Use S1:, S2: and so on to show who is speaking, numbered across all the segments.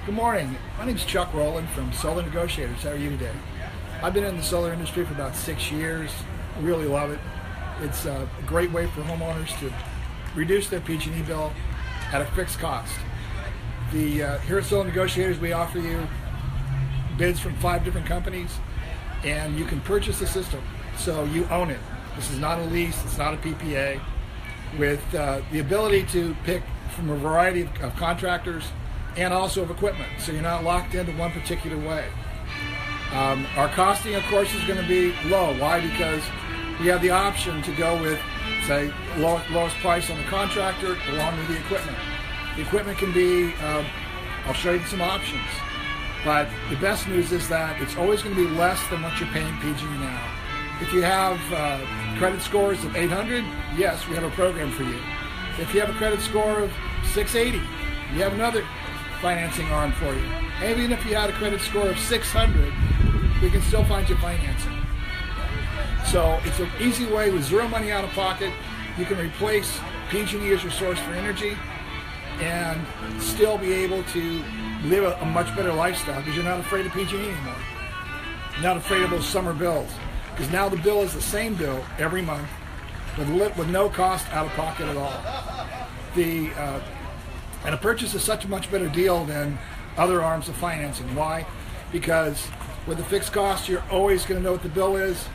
S1: Good morning. My name is Chuck Rowland from Solar Negotiators. How are you today? I've been in the solar industry for about 6 years. Really love it. It's a great way for homeowners to reduce their PG&E bill at a fixed cost. Here at Solar Negotiators, we offer you bids from 5 different companies, and you can purchase the system, so you own it. This is not a lease, it's not a PPA, with the ability to pick from a variety of contractors and also of equipment, so you're not locked into one particular way. Our costing, of course, is going to be low. Why? Because we have the option to go with, say, lowest price on the contractor along with the equipment. The equipment can be, I'll show you some options, but the best news is that it's always going to be less than what you're paying PG&E now. If you have credit scores of 800, yes, we have a program for you. If you have a credit score of 680, we have another financing arm for you. And even if you had a credit score of 600, we can still find you financing. So it's an easy way with zero money out of pocket. You can replace PG&E as your source for energy and still be able to live a much better lifestyle because you're not afraid of PG&E anymore. You're not afraid of those summer bills, because now the bill is the same bill every month with no cost out of pocket at all. And a purchase is such a much better deal than other arms of financing. Why? Because with the fixed cost, you're always going to know what the bill is.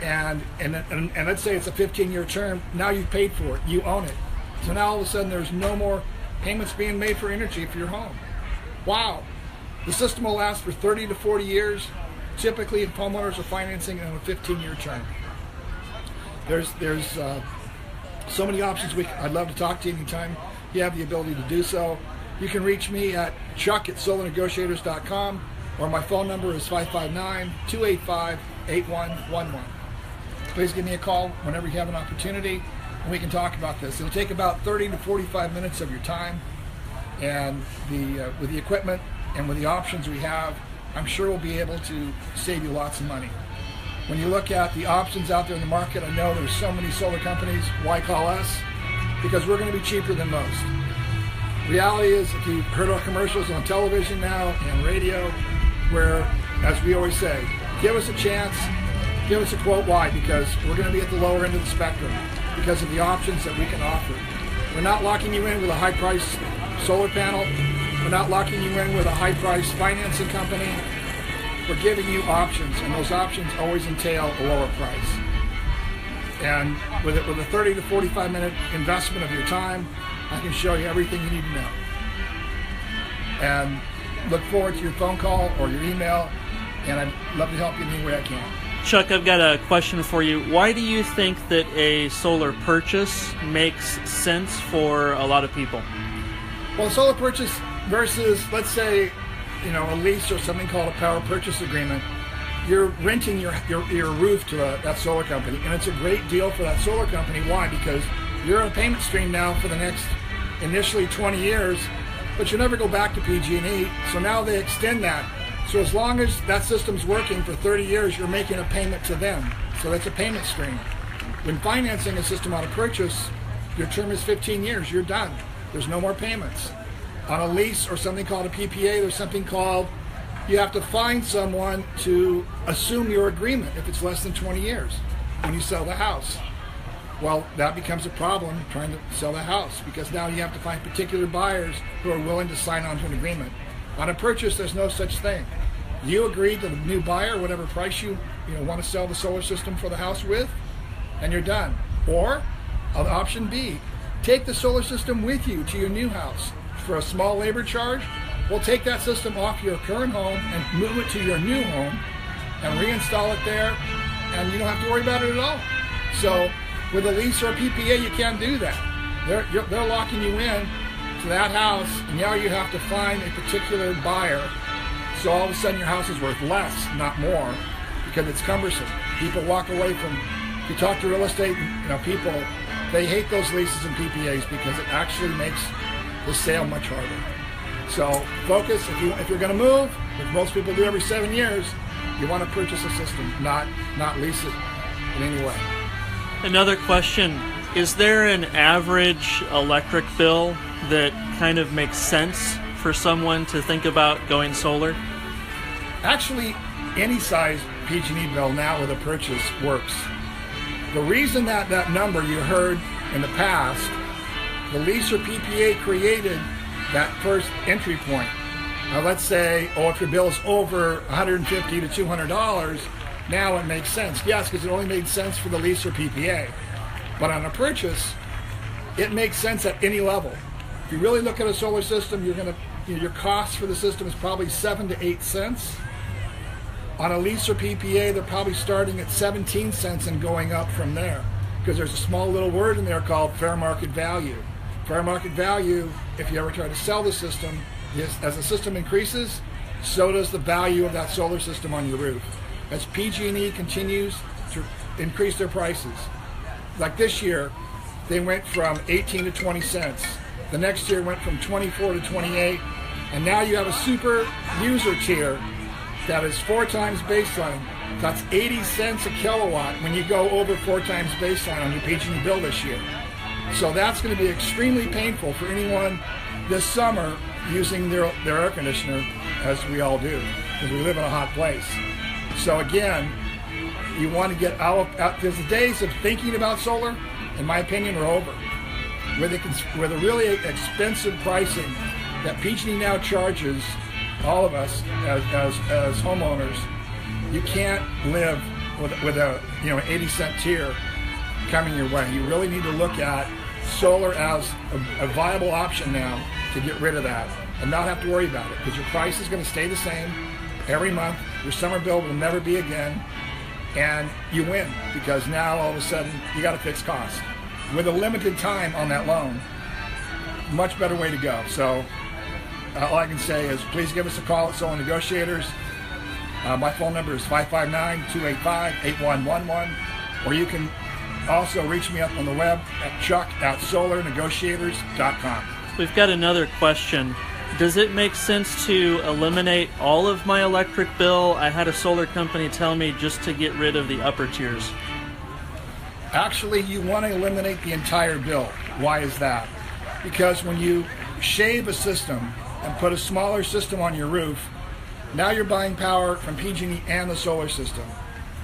S1: And let's say it's a 15-year term. Now you've paid for it. You own it. So now all of a sudden there's no more payments being made for energy for your home. Wow. The system will last for 30 to 40 years. Typically, if homeowners are financing in a 15-year term. There's so many options. I'd love to talk to you anytime you have the ability to do so. You can reach me at chuck@solarnegotiators.com, or my phone number is 559-285-8111. Please give me a call whenever you have an opportunity, and we can talk about this. It'll take about 30 to 45 minutes of your time, and with the equipment and with the options we have, I'm sure we'll be able to save you lots of money. When you look at the options out there in the market, I know there's so many solar companies. Why call us? Because we're going to be cheaper than most. Reality is, if you've heard our commercials on television now and radio, where, as we always say, give us a chance, give us a quote. Why? Because we're going to be at the lower end of the spectrum because of the options that we can offer. We're not locking you in with a high-priced solar panel. We're not locking you in with a high-priced financing company. We're giving you options, and those options always entail a lower price. And with a 30 to 45 minute investment of your time, I can show you everything you need to know. And look forward to your phone call or your email, and I'd love to help you in any way I can.
S2: Chuck, I've got a question for you. Why do you think that a solar purchase makes sense for a lot of people?
S1: Well, a solar purchase versus, let's say, a lease or something called a power purchase agreement, you're renting your roof to that solar company, and it's a great deal for that solar company. Why? Because you're on a payment stream now for the next initially 20 years, but you never go back to PG&E, so now they extend that. So as long as that system's working for 30 years, you're making a payment to them. So that's a payment stream. When financing a system on a purchase, your term is 15 years, you're done. There's no more payments. On a lease or something called a PPA, there's something called, you have to find someone to assume your agreement if it's less than 20 years when you sell the house. Well, that becomes a problem trying to sell the house, because now you have to find particular buyers who are willing to sign on to an agreement. On a purchase, there's no such thing. You agree to the new buyer, whatever price you want to sell the solar system for the house with, and you're done. Or, option B, take the solar system with you to your new house. For a small labor charge, we'll take that system off your current home and move it to your new home and reinstall it there, and you don't have to worry about it at all. So with a lease or a PPA, you can't do that. They're locking you in to that house, and now you have to find a particular buyer. So all of a sudden your house is worth less, not more, because it's cumbersome. People walk away from, if you talk to real estate people, they hate those leases and PPAs because it actually makes the sale much harder. So focus, if you're going to move, which most people do every 7 years, you want to purchase a system, not lease it in any way.
S2: Another question, is there an average electric bill that kind of makes sense for someone to think about going solar?
S1: Actually, any size PG&E bill now with a purchase works. The reason that number you heard in the past, the lease or PPA created that first entry point. Now let's say, if your bill is over $150 to $200, now it makes sense. Yes, because it only made sense for the lease or PPA. But on a purchase, it makes sense at any level. If you really look at a solar system, your cost for the system is probably 7 to 8 cents. On a lease or PPA, they're probably starting at 17 cents and going up from there, because there's a small little word in there called fair market value. Fair market value, if you ever try to sell the system, is as the system increases, so does the value of that solar system on your roof. As PG&E continues to increase their prices, like this year, they went from 18 to 20 cents. The next year went from 24 to 28, and now you have a super user tier that is 4 times baseline. That's 80 cents a kilowatt when you go over 4 times baseline on your PG&E bill this year. So that's going to be extremely painful for anyone this summer using their air conditioner, as we all do, because we live in a hot place. So again, you want to get out, because the days of thinking about solar, in my opinion, are over. With the really expensive pricing that PG&E now charges all of us as homeowners, you can't live with a 80-cent tier coming your way. You really need to look at solar as a viable option now to get rid of that and not have to worry about it, because your price is going to stay the same every month. Your summer bill will never be again, and you win, because now all of a sudden you got a fixed cost with a limited time on that loan. Much better way to go. So all I can say is please give us a call at Solar Negotiators. My phone number is 559-285-8111, or you can also reach me up on the web at chuck@solarnegotiators.com.
S2: We've got another question. Does it make sense to eliminate all of my electric bill? I had a solar company tell me just to get rid of the upper tiers.
S1: Actually, you want to eliminate the entire bill. Why is that? Because when you shave a system and put a smaller system on your roof, now you're buying power from PG&E and the solar system.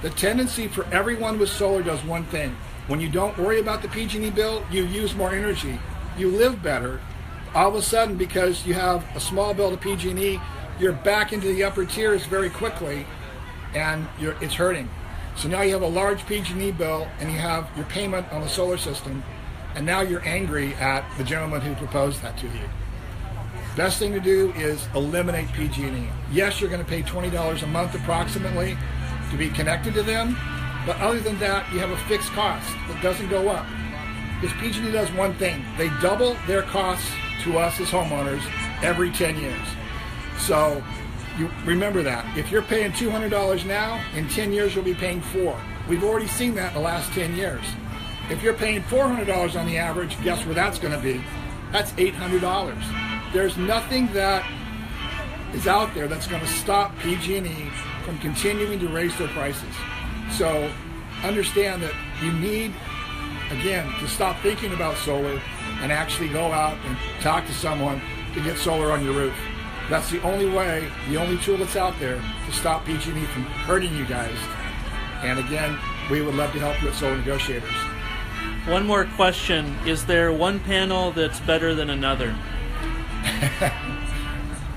S1: The tendency for everyone with solar does one thing. When you don't worry about the PG&E bill, you use more energy. You live better. All of a sudden, because you have a small bill to PG&E, you're back into the upper tiers very quickly, and it's hurting. So now you have a large PG&E bill, and you have your payment on the solar system, and now you're angry at the gentleman who proposed that to you. Best thing to do is eliminate PG&E. Yes, you're going to pay $20 a month approximately to be connected to them, but other than that, you have a fixed cost that doesn't go up. Because PG&E does one thing. They double their costs to us as homeowners every 10 years. So you remember that. If you're paying $200 now, in 10 years you'll be paying $400. We've already seen that in the last 10 years. If you're paying $400 on the average, guess where that's going to be? That's $800. There's nothing that is out there that's going to stop PG&E from continuing to raise their prices. So understand that you need, again, to stop thinking about solar and actually go out and talk to someone to get solar on your roof. That's the only way, the only tool that's out there to stop PG&E from hurting you guys. And again, we would love to help you at Solar Negotiators.
S2: One more question. Is there one panel that's better than another?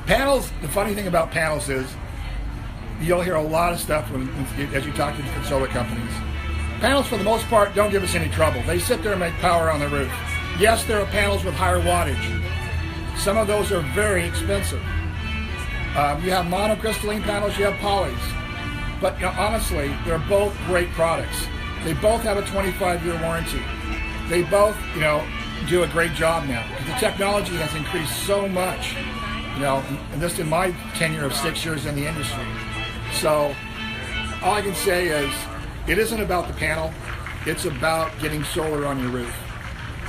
S1: Panels, the funny thing about panels is you'll hear a lot of stuff as you talk to different solar companies. Panels, for the most part, don't give us any trouble. They sit there and make power on the roof. Yes, there are panels with higher wattage. Some of those are very expensive. You have monocrystalline panels, you have polys. But honestly, they're both great products. They both have a 25-year warranty. They both, do a great job now. The technology has increased so much, and this in my tenure of 6 years in the industry. So all I can say is it isn't about the panel. It's about getting solar on your roof.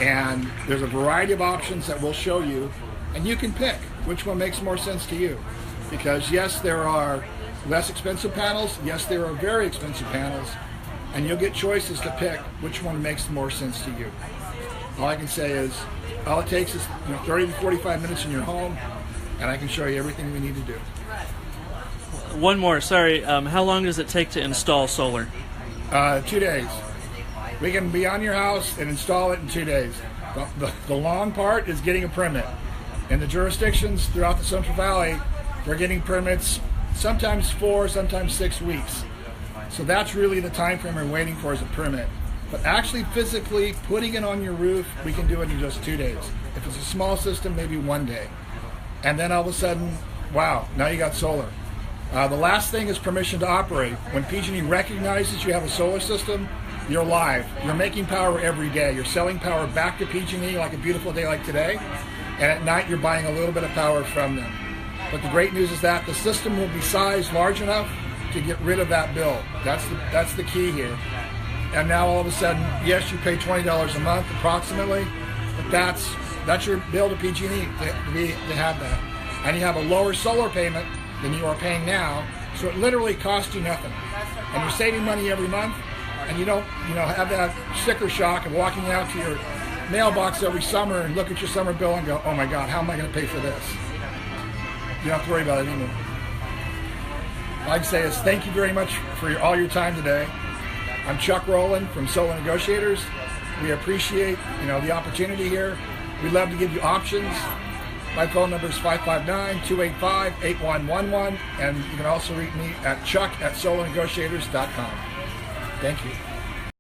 S1: And there's a variety of options that we'll show you, and you can pick which one makes more sense to you. Because yes, there are less expensive panels. Yes, there are very expensive panels. And you'll get choices to pick which one makes more sense to you. All I can say is all it takes is 30 to 45 minutes in your home. and I can show you everything we need to do.
S2: One more, sorry. How long does it take to install solar?
S1: 2 days. We can be on your house and install it in 2 days. The long part is getting a permit. In the jurisdictions throughout the Central Valley, they're getting permits sometimes 4, sometimes 6 weeks. So that's really the time frame we're waiting for, is a permit. But actually physically putting it on your roof, we can do it in just 2 days. If it's a small system, maybe 1 day. And then all of a sudden, wow, now you got solar. The last thing is permission to operate. When PG&E recognizes you have a solar system, you're live. You're making power every day. You're selling power back to PG&E like a beautiful day like today. And at night, you're buying a little bit of power from them. But the great news is that the system will be sized large enough to get rid of that bill. That's the key here. And now all of a sudden, yes, you pay $20 a month approximately, but that's your bill to PG&E to have that. And you have a lower solar payment than you are paying now, so it literally costs you nothing. And you're saving money every month, and you don't have that sticker shock of walking out to your mailbox every summer and look at your summer bill and go, oh my God, how am I going to pay for this? You don't have to worry about it anymore. All I'd say is thank you very much for all your time today. I'm Chuck Rowland from Solar Negotiators. We appreciate the opportunity here. We'd love to give you options. My phone number is 559-285-8111, and you can also reach me at chuck@solarnegotiators.com. Thank you.